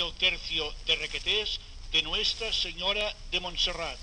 del tercio de Requetés de Nuestra Señora de Montserrat.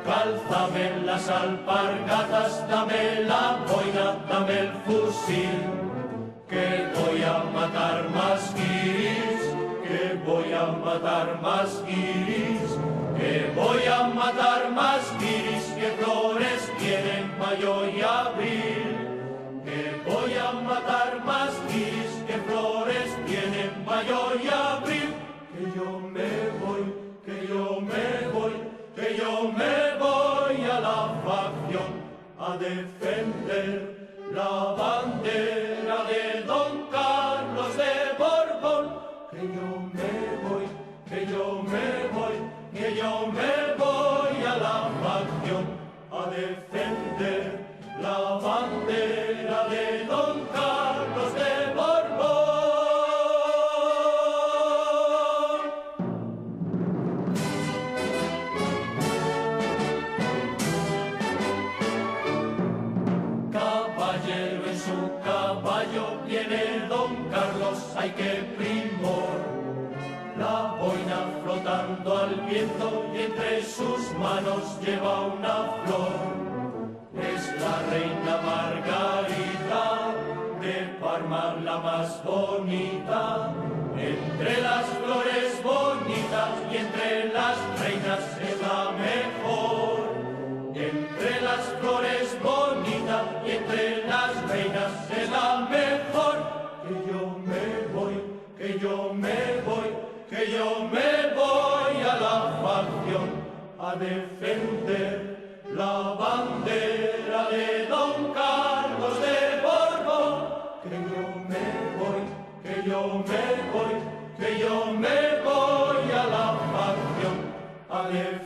Cálzame las alpargatas, dame la boina, dame el fusil, que voy a matar más guiris, que voy a matar más guiris, que voy a matar más guiris, que flores tienen mayo y abril, que voy a matar más guiris, que flores tienen mayo y abril, que yo me voy, que yo me voy, que yo me voy a la facción a defender la bandera de Don Carlos de Borbón. Que yo me voy, que yo me voy, que yo me voy a la facción a defender la bandera de Don Carlos de Borbón. Caballero en su caballo viene Don Carlos, ay qué primor, la boina flotando al viento y entre sus manos lleva una flor. Es la reina Margarita de Parma, la más bonita, entre las flores bonitas y entre las reinas es la mejor. Entre las flores bonitas y entre las reinas es la mejor. Que yo me voy, que yo me voy, que yo me voy a la facción a defender la bandera de Don Carlos de Borbón. Que yo me voy, que yo me voy, que yo me voy a la facción a defender